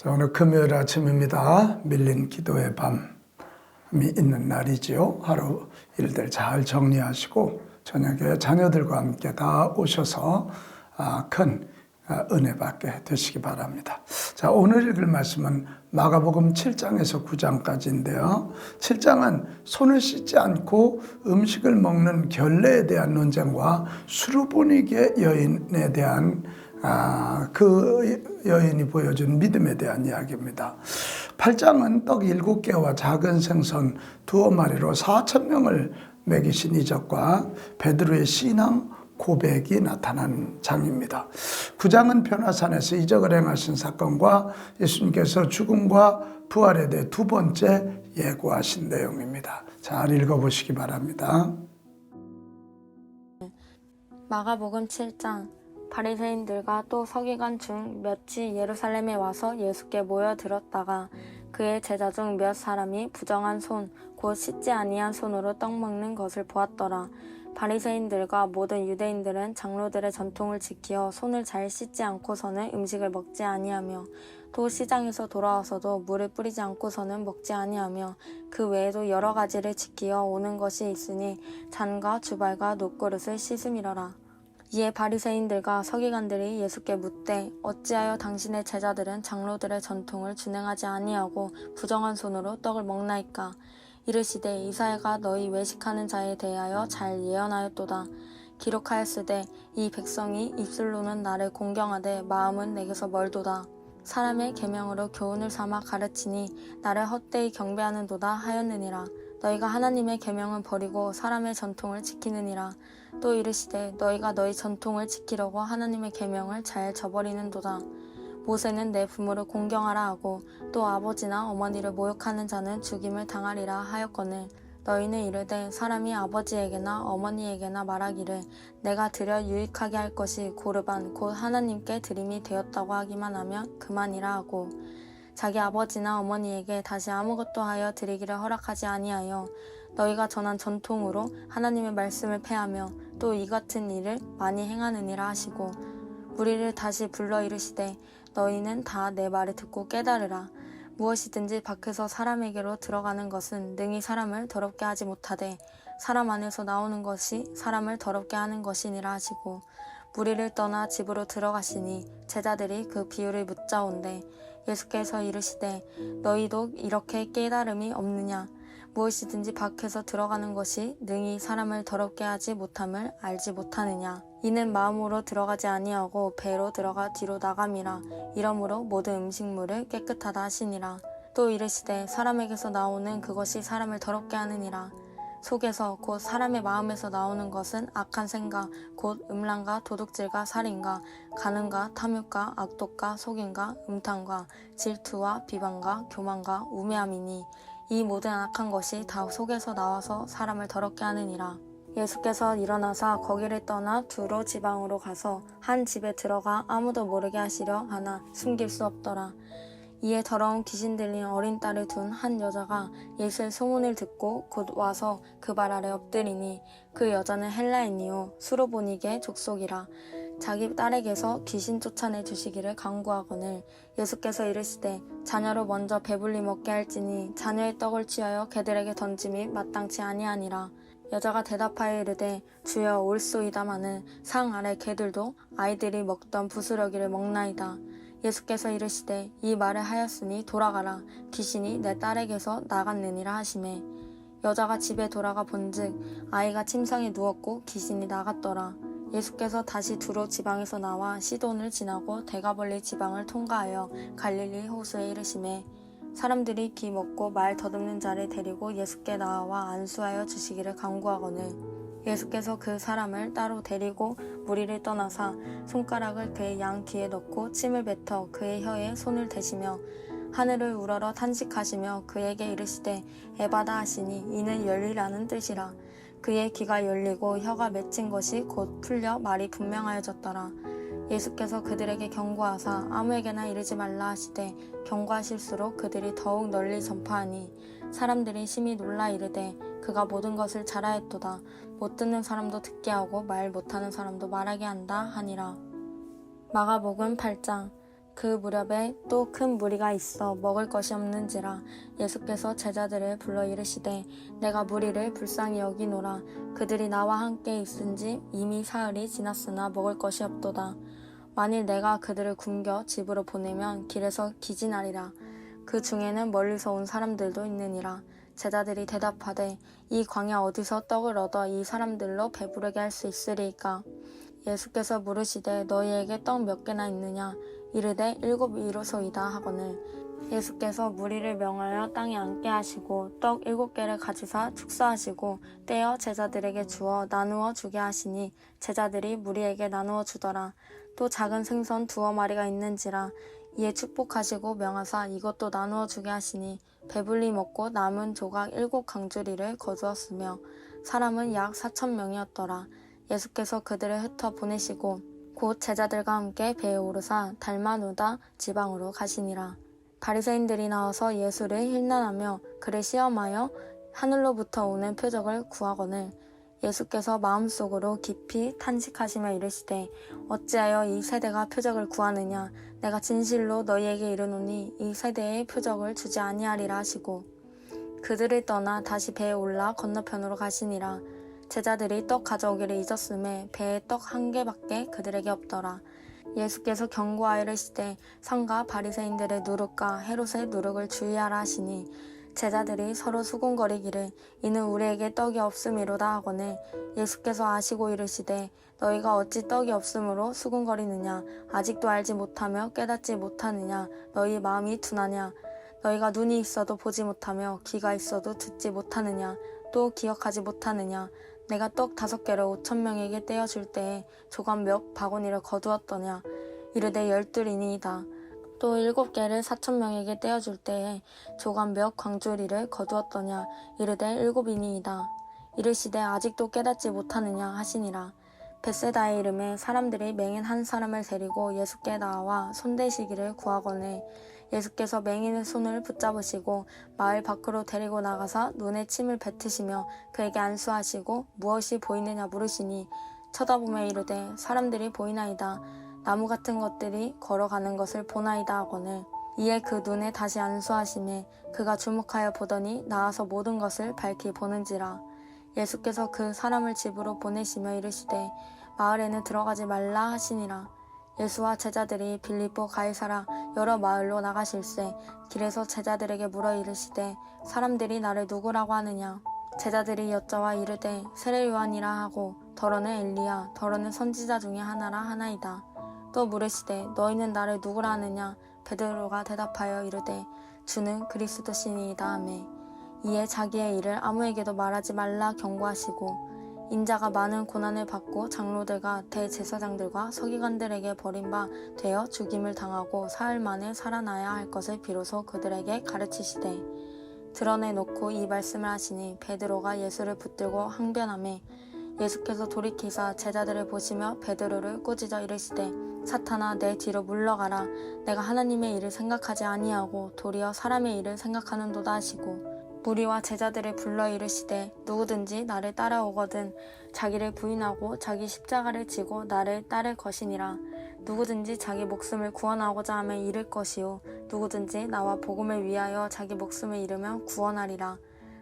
자, 오늘 금요일 아침입니다. 밀린 기도의 밤이 있는 날이지요. 하루 일들 잘 정리하시고 저녁에 자녀들과 함께 다 오셔서 큰 은혜 받게 되시기 바랍니다. 자, 오늘 읽을 말씀은 마가복음 7장에서 9장까지인데요. 7장은 손을 씻지 않고 음식을 먹는 결례에 대한 논쟁과 수르보니게 여인에 대한 그 여인이 보여준 믿음에 대한 이야기입니다. 8장은 떡 7개와 작은 생선 2마리로 4,000명을 먹이신 이적과 베드로의 신앙 고백이 나타난 장입니다. 9장은 변화산에서 이적을 행하신 사건과 예수님께서 죽음과 부활에 대해 두 번째 예고하신 내용입니다. 잘 읽어보시기 바랍니다. 마가복음 7장. 바리새인들과 또 서기관 중 몇이 예루살렘에 와서 예수께 모여들었다가 그의 제자 중 몇 사람이 부정한 손, 곧 씻지 아니한 손으로 떡 먹는 것을 보았더라. 바리새인들과 모든 유대인들은 장로들의 전통을 지키어 손을 잘 씻지 않고서는 음식을 먹지 아니하며 또 시장에서 돌아와서도 물을 뿌리지 않고서는 먹지 아니하며 그 외에도 여러 가지를 지키어 오는 것이 있으니 잔과 주발과 놋그릇을 씻음이러라. 이에 바리새인들과 서기관들이 예수께 묻되 어찌하여 당신의 제자들은 장로들의 전통을 준행하지 아니하고 부정한 손으로 떡을 먹나이까? 이르시되 이사야가 너희 외식하는 자에 대하여 잘 예언하였도다. 기록하였으되 이 백성이 입술로는 나를 공경하되 마음은 내게서 멀도다. 사람의 계명으로 교훈을 삼아 가르치니 나를 헛되이 경배하는도다 하였느니라. 너희가 하나님의 계명은 버리고 사람의 전통을 지키느니라. 또 이르시되 너희가 너희 전통을 지키려고 하나님의 계명을 잘 저버리는도다. 모세는 내 부모를 공경하라 하고 또 아버지나 어머니를 모욕하는 자는 죽임을 당하리라 하였거늘 너희는 이르되 사람이 아버지에게나 어머니에게나 말하기를 내가 드려 유익하게 할 것이 고르반 곧 하나님께 드림이 되었다고 하기만 하면 그만이라 하고 자기 아버지나 어머니에게 다시 아무것도 하여 드리기를 허락하지 아니하여 너희가 전한 전통으로 하나님의 말씀을 폐하며 또 이 같은 일을 많이 행하느니라 하시고 무리를 다시 불러 이르시되 너희는 다 내 말을 듣고 깨달으라. 무엇이든지 밖에서 사람에게로 들어가는 것은 능히 사람을 더럽게 하지 못하되 사람 안에서 나오는 것이 사람을 더럽게 하는 것이니라 하시고 무리를 떠나 집으로 들어가시니 제자들이 그 비유를 묻자온대 예수께서 이르시되 너희도 이렇게 깨달음이 없느냐? 무엇이든지 밖에서 들어가는 것이 능히 사람을 더럽게 하지 못함을 알지 못하느냐? 이는 마음으로 들어가지 아니하고 배로 들어가 뒤로 나감이라. 이러므로 모든 음식물을 깨끗하다 하시니라. 또 이르시되 사람에게서 나오는 그것이 사람을 더럽게 하느니라. 속에서 곧 사람의 마음에서 나오는 것은 악한 생각 곧 음란과 도둑질과 살인과 간음과 탐욕과 악독과 속임과 음탕과 질투와 비방과 교만과 우매함이니 이 모든 악한 것이 다 속에서 나와서 사람을 더럽게 하느니라. 예수께서 일어나사 거기를 떠나 두로 지방으로 가서 한 집에 들어가 아무도 모르게 하시려 하나 숨길 수 없더라. 이에 더러운 귀신 들린 어린 딸을 둔 한 여자가 예수의 소문을 듣고 곧 와서 그 발 아래 엎드리니 그 여자는 헬라인이요 수로보니게 족속이라. 자기 딸에게서 귀신 쫓아내 주시기를 간구하거늘 예수께서 이르시되 자녀로 먼저 배불리 먹게 할지니 자녀의 떡을 취하여 개들에게 던짐이 마땅치 아니하니라. 여자가 대답하여 이르되 주여 올소이다마는 상 아래 개들도 아이들이 먹던 부스러기를 먹나이다. 예수께서 이르시되 이 말을 하였으니 돌아가라. 귀신이 내 딸에게서 나갔느니라 하시매 여자가 집에 돌아가 본즉 아이가 침상에 누웠고 귀신이 나갔더라. 예수께서 다시 두로 지방에서 나와 시돈을 지나고 데가볼리 지방을 통과하여 갈릴리 호수에 이르시매 사람들이 귀 먹고 말 더듬는 자를 데리고 예수께 나와 안수하여 주시기를 간구하거늘 예수께서 그 사람을 따로 데리고 무리를 떠나사 손가락을 그의 양 귀에 넣고 침을 뱉어 그의 혀에 손을 대시며 하늘을 우러러 탄식하시며 그에게 이르시되 에바다 하시니 이는 열리라는 뜻이라. 그의 귀가 열리고 혀가 맺힌 것이 곧 풀려 말이 분명하여졌더라. 예수께서 그들에게 경고하사 아무에게나 이르지 말라 하시되 경고하실수록 그들이 더욱 널리 전파하니 사람들이 심히 놀라 이르되 그가 모든 것을 잘하였도다. 못 듣는 사람도 듣게 하고 말 못하는 사람도 말하게 한다 하니라. 마가복음 8장. 그 무렵에 또 큰 무리가 있어 먹을 것이 없는지라 예수께서 제자들을 불러 이르시되 내가 무리를 불쌍히 여기노라. 그들이 나와 함께 있은지 이미 사흘이 지났으나 먹을 것이 없도다. 만일 내가 그들을 굶겨 집으로 보내면 길에서 기진하리라. 그 중에는 멀리서 온 사람들도 있느니라. 제자들이 대답하되 이 광야 어디서 떡을 얻어 이 사람들로 배부르게 할 수 있으리이까. 예수께서 물으시되 너희에게 떡 몇 개나 있느냐. 이르되 7이로소이다 하거늘 예수께서 무리를 명하여 땅에 앉게 하시고 떡 7개를 가지사 축사하시고 떼어 제자들에게 주어 나누어 주게 하시니 제자들이 무리에게 나누어 주더라. 또 작은 생선 2마리가 있는지라. 이에 축복하시고 명하사 이것도 나누어 주게 하시니 배불리 먹고 남은 조각 7강주리를 거두었으며 사람은 약 4,000명이었더라. 예수께서 그들을 흩어 보내시고 곧 제자들과 함께 배에 오르사 달마누다 지방으로 가시니라. 바리새인들이 나와서 예수를 힐난하며 그를 시험하여 하늘로부터 오는 표적을 구하거늘 예수께서 마음속으로 깊이 탄식하시며 이르시되 어찌하여 이 세대가 표적을 구하느냐. 내가 진실로 너희에게 이르노니 이 세대에 표적을 주지 아니하리라 하시고 그들을 떠나 다시 배에 올라 건너편으로 가시니라. 제자들이 떡 가져오기를 잊었음에 배에 떡 1개밖에 그들에게 없더라. 예수께서 경고하여 이르시되 성가 바리새인들의 누룩과 헤롯의 누룩을 주의하라 하시니 제자들이 서로 수군거리기를 이는 우리에게 떡이 없음이로다 하거늘 예수께서 아시고 이르시되 너희가 어찌 떡이 없음으로 수군거리느냐. 아직도 알지 못하며 깨닫지 못하느냐. 너희 마음이 둔하냐. 너희가 눈이 있어도 보지 못하며 귀가 있어도 듣지 못하느냐. 또 기억하지 못하느냐. 내가 떡 5개를 5,000명에게 떼어줄 때에 조각 몇 바구니를 거두었더냐. 이르되 12이니이다. 또 7개를 4,000명에게 떼어줄 때에 조각 몇 광주리를 거두었더냐. 이르되 7이니이다. 이르시되 아직도 깨닫지 못하느냐 하시니라. 벳세다에 이름에 사람들이 맹인 한 사람을 데리고 예수께 나와 손대시기를 구하거늘 예수께서 맹인의 손을 붙잡으시고 마을 밖으로 데리고 나가사 눈에 침을 뱉으시며 그에게 안수하시고 무엇이 보이느냐 물으시니 쳐다보며 이르되 사람들이 보이나이다. 나무 같은 것들이 걸어가는 것을 보나이다 하거늘 이에 그 눈에 다시 안수하시매 그가 주목하여 보더니 나와서 모든 것을 밝히 보는지라. 예수께서 그 사람을 집으로 보내시며 이르시되 마을에는 들어가지 말라 하시니라. 예수와 제자들이 빌립보 가이사라 여러 마을로 나가실새 길에서 제자들에게 물어 이르시되 사람들이 나를 누구라고 하느냐. 제자들이 여짜와 이르되 세례 요한이라 하고 더러는 엘리야 더러는 선지자 중에 하나라 하나이다. 또 물으시되 너희는 나를 누구라 하느냐. 베드로가 대답하여 이르되 주는 그리스도시니이다 하매 이에 자기의 일을 아무에게도 말하지 말라 경고하시고 인자가 많은 고난을 받고 장로들과 대제사장들과 서기관들에게 버림바 되어 죽임을 당하고 사흘 만에 살아나야 할 것을 비로소 그들에게 가르치시되 드러내놓고 이 말씀을 하시니 베드로가 예수를 붙들고 항변하매 예수께서 돌이키사 제자들을 보시며 베드로를 꾸짖어 이르시되 사탄아 내 뒤로 물러가라. 내가 하나님의 일을 생각하지 아니하고 도리어 사람의 일을 생각하는도다 하시고 무리와 제자들을 불러 이르시되 누구든지 나를 따라오거든 자기를 부인하고 자기 십자가를 지고 나를 따를 것이니라. 누구든지 자기 목숨을 구원하고자 하면 잃을 것이요 누구든지 나와 복음을 위하여 자기 목숨을 잃으면 구원하리라.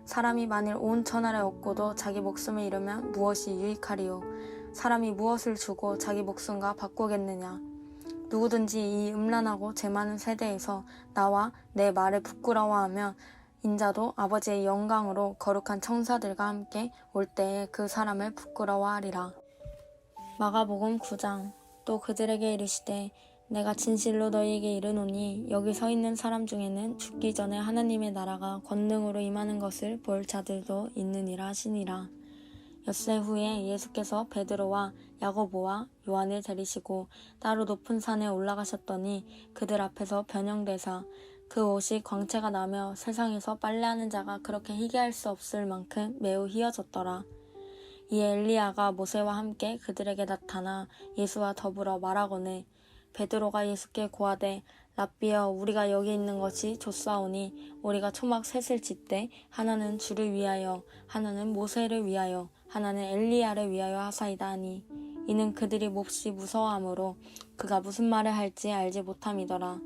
사람이 만일 온 천하를 얻고도 자기 목숨을 잃으면 무엇이 유익하리요. 사람이 무엇을 주고 자기 목숨과 바꾸겠느냐. 누구든지 이 음란하고 죄 많은 세대에서 나와 내 말을 부끄러워하면 인자도 아버지의 영광으로 거룩한 청사들과 함께 올 때에 그 사람을 부끄러워하리라. 마가복음 9장. 또 그들에게 이르시되 내가 진실로 너희에게 이르노니 여기 서 있는 사람 중에는 죽기 전에 하나님의 나라가 권능으로 임하는 것을 볼 자들도 있느니라 하시니라. 엿새 후에 예수께서 베드로와 야고보와 요한을 데리시고 따로 높은 산에 올라가셨더니 그들 앞에서 변형되사 그 옷이 광채가 나며 세상에서 빨래하는 자가 그렇게 희게 할 수 없을 만큼 매우 희어졌더라. 이에 엘리야가 모세와 함께 그들에게 나타나 예수와 더불어 말하거늘 베드로가 예수께 고하되 랍비여 우리가 여기 있는 것이 좋사오니 우리가 초막 셋을 짓되 하나는 주를 위하여 하나는 모세를 위하여 하나는 엘리야를 위하여 하사이다 하니 이는 그들이 몹시 무서워하므로 그가 무슨 말을 할지 알지 못함이더라.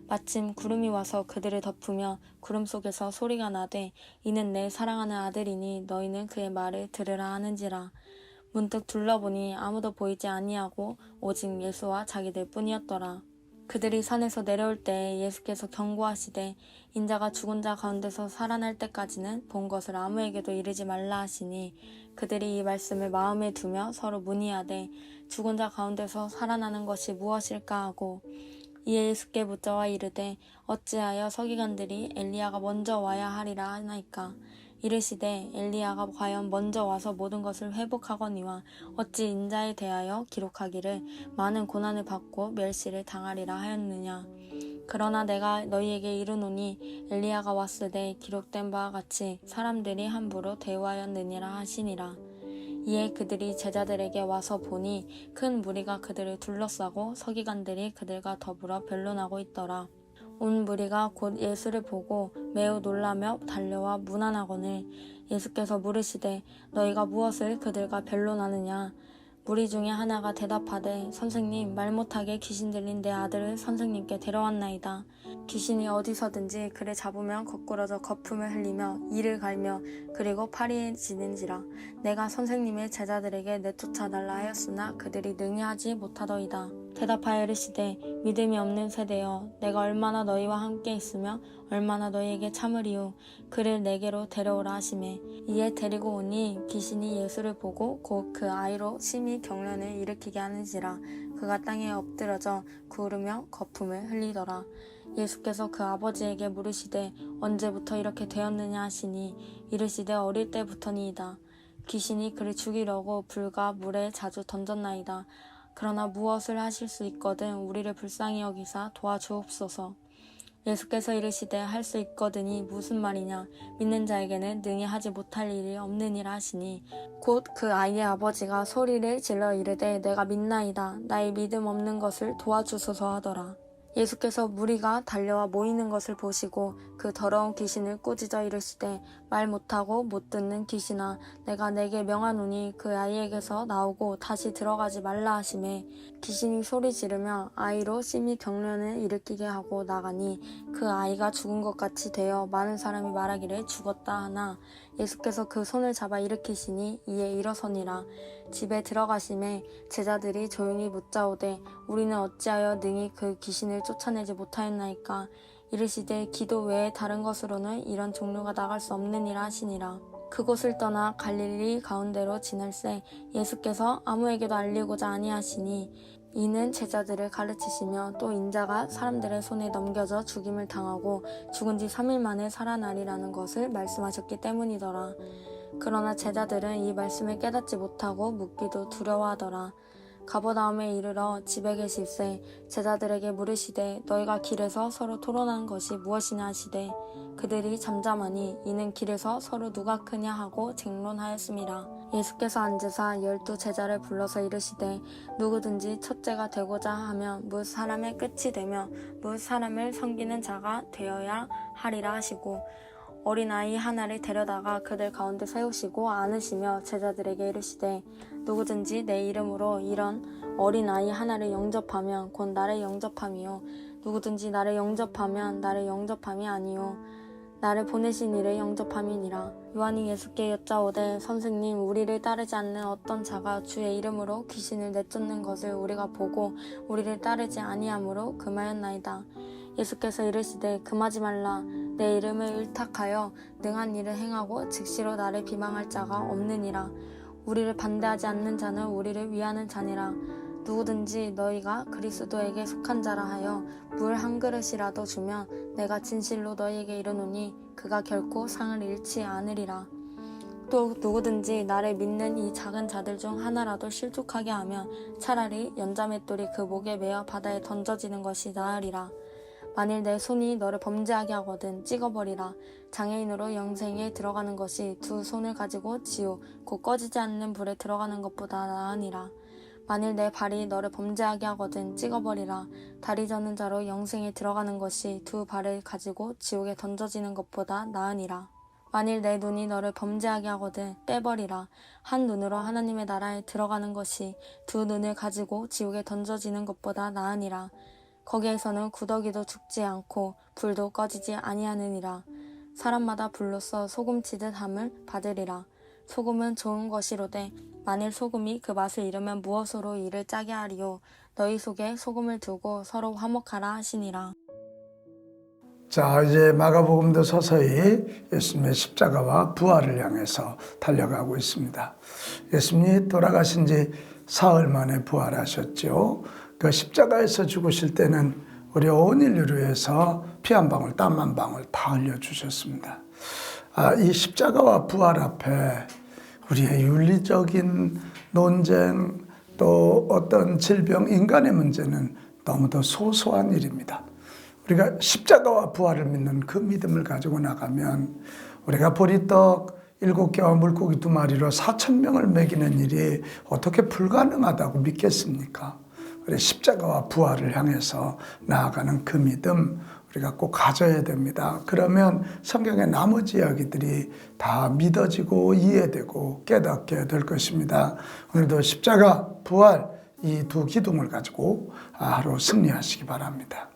마침 구름이 와서 그들을 덮으며 구름 속에서 소리가 나되 이는 내 사랑하는 아들이니 너희는 그의 말을 들으라 하는지라. 문득 둘러보니 아무도 보이지 아니하고 오직 예수와 자기들 뿐이었더라. 그들이 산에서 내려올 때 예수께서 경고하시되 인자가 죽은 자 가운데서 살아날 때까지는 본 것을 아무에게도 이르지 말라 하시니 그들이 이 말씀을 마음에 두며 서로 문의하되 죽은 자 가운데서 살아나는 것이 무엇일까 하고 이에 예수께 묻자와 이르되 어찌하여 서기관들이 엘리야가 먼저 와야 하리라 하나이까. 이르시되 엘리야가 과연 먼저 와서 모든 것을 회복하거니와 어찌 인자에 대하여 기록하기를 많은 고난을 받고 멸시를 당하리라 하였느냐. 그러나 내가 너희에게 이르노니 엘리야가 왔으되 기록된 바와 같이 사람들이 함부로 대우하였느니라 하시니라. 이에 그들이 제자들에게 와서 보니 큰 무리가 그들을 둘러싸고 서기관들이 그들과 더불어 변론하고 있더라. 온 무리가 곧 예수를 보고 매우 놀라며 달려와 문안하거늘 예수께서 물으시되 너희가 무엇을 그들과 변론하느냐. 무리 중에 하나가 대답하되 선생님, 말 못하게 귀신 들린 내 아들을 선생님께 데려왔나이다. 귀신이 어디서든지 그를 잡으면 거꾸러져 거품을 흘리며 이를 갈며 그리고 파리해지는지라. 내가 선생님의 제자들에게 내쫓아달라 하였으나 그들이 능히 하지 못하더이다. 대답하여 이르시되 믿음이 없는 세대여, 내가 얼마나 너희와 함께 있으며 얼마나 너희에게 참으리요. 그를 내게로 데려오라 하시매 이에 데리고 오니 귀신이 예수를 보고 곧 그 아이로 심히 경련을 일으키게 하는지라. 그가 땅에 엎드러져 구르며 거품을 흘리더라. 예수께서 그 아버지에게 물으시되 언제부터 이렇게 되었느냐 하시니 이르시되 어릴 때부터니이다. 귀신이 그를 죽이려고 불과 물에 자주 던졌나이다. 그러나 무엇을 하실 수 있거든 우리를 불쌍히 여기사 도와주옵소서. 예수께서 이르시되 할 수 있거든이 무슨 말이냐. 믿는 자에게는 능히 하지 못할 일이 없느니라 하시니 곧 그 아이의 아버지가 소리를 질러 이르되 내가 믿나이다. 나의 믿음 없는 것을 도와주소서 하더라. 예수께서 무리가 달려와 모이는 것을 보시고 그 더러운 귀신을 꾸짖어 이르시되 말 못하고 못 듣는 귀신아, 내가 내게 명하노니 그 아이에게서 나오고 다시 들어가지 말라 하시매 귀신이 소리 지르며 아이로 심히 경련을 일으키게 하고 나가니 그 아이가 죽은 것 같이 되어 많은 사람이 말하기를 죽었다 하나 예수께서 그 손을 잡아 일으키시니 이에 일어서니라. 집에 들어가심에 제자들이 조용히 묻자오되 우리는 어찌하여 능히 그 귀신을 쫓아내지 못하였나이까. 이르시되 기도 외에 다른 것으로는 이런 종류가 나갈 수 없느니라 하시니라. 그곳을 떠나 갈릴리 가운데로 지날새 예수께서 아무에게도 알리고자 아니하시니 이는 제자들을 가르치시며 또 인자가 사람들의 손에 넘겨져 죽임을 당하고 죽은 지 3일 만에 살아나리라는 것을 말씀하셨기 때문이더라. 그러나 제자들은 이 말씀을 깨닫지 못하고 묻기도 두려워하더라. 가버나움에 이르러 집에 계실새 제자들에게 물으시되 너희가 길에서 서로 토론한 것이 무엇이냐 하시되 그들이 잠잠하니 이는 길에서 서로 누가 크냐 하고 쟁론하였음이라. 예수께서 앉으사 12 제자를 불러서 이르시되 누구든지 첫째가 되고자 하면 뭇 사람의 끝이 되며 뭇 사람을 섬기는 자가 되어야 하리라 하시고 어린아이 하나를 데려다가 그들 가운데 세우시고 안으시며 제자들에게 이르시되 누구든지 내 이름으로 이런 어린아이 하나를 영접하면 곧 나를 영접함이요 누구든지 나를 영접하면 나를 영접함이 아니요 나를 보내신 이를 영접함이니라. 요한이 예수께 여짜오되 선생님, 우리를 따르지 않는 어떤 자가 주의 이름으로 귀신을 내쫓는 것을 우리가 보고 우리를 따르지 아니하므로 금하였나이다. 예수께서 이르시되 금하지 말라. 내 이름을 의탁하여 능한 일을 행하고 즉시로 나를 비방할 자가 없느니라. 우리를 반대하지 않는 자는 우리를 위하는 자니라. 누구든지 너희가 그리스도에게 속한 자라 하여 물 한 그릇이라도 주면 내가 진실로 너희에게 이르노니 그가 결코 상을 잃지 않으리라. 또 누구든지 나를 믿는 이 작은 자들 중 하나라도 실족하게 하면 차라리 연자맷돌이 그 목에 매어 바다에 던져지는 것이 나으리라. 만일 내 손이 너를 범죄하게 하거든 찍어버리라. 장애인으로 영생에 들어가는 것이 2 손을 가지고 지옥 곧 꺼지지 않는 불에 들어가는 것보다 나으니라. 만일 내 발이 너를 범죄하게 하거든 찍어버리라. 다리 저는 자로 영생에 들어가는 것이 2 발을 가지고 지옥에 던져지는 것보다 나으니라. 만일 내 눈이 너를 범죄하게 하거든 떼버리라. 한 눈으로 하나님의 나라에 들어가는 것이 두 눈을 가지고 지옥에 던져지는 것보다 나으니라. 거기에서는 구더기도 죽지 않고 불도 꺼지지 아니하느니라. 사람마다 불로써 소금치듯 함을 받으리라. 소금은 좋은 것이로되 만일 소금이 그 맛을 잃으면 무엇으로 이를 짜게 하리요. 너희 속에 소금을 두고 서로 화목하라 하시니라. 자, 이제 마가복음도 서서히 예수님의 십자가와 부활을 향해서 달려가고 있습니다. 예수님이 돌아가신 지 사흘 만에 부활하셨죠. 그 십자가에서 죽으실 때는 우리 온 인류를 위해서 피 한 방울, 땀 한 방울 다 흘려주셨습니다. 이 십자가와 부활 앞에 우리의 윤리적인 논쟁, 또 어떤 질병, 인간의 문제는 너무도 소소한 일입니다. 우리가 십자가와 부활을 믿는 그 믿음을 가지고 나가면 우리가 보리떡 7개와 물고기 2마리로 4,000명을 먹이는 일이 어떻게 불가능하다고 믿겠습니까? 우리 십자가와 부활을 향해서 나아가는 그 믿음 우리가 꼭 가져야 됩니다. 그러면 성경의 나머지 이야기들이 다 믿어지고 이해되고 깨닫게 될 것입니다. 오늘도 십자가, 부활 이 두 기둥을 가지고 하루 승리하시기 바랍니다.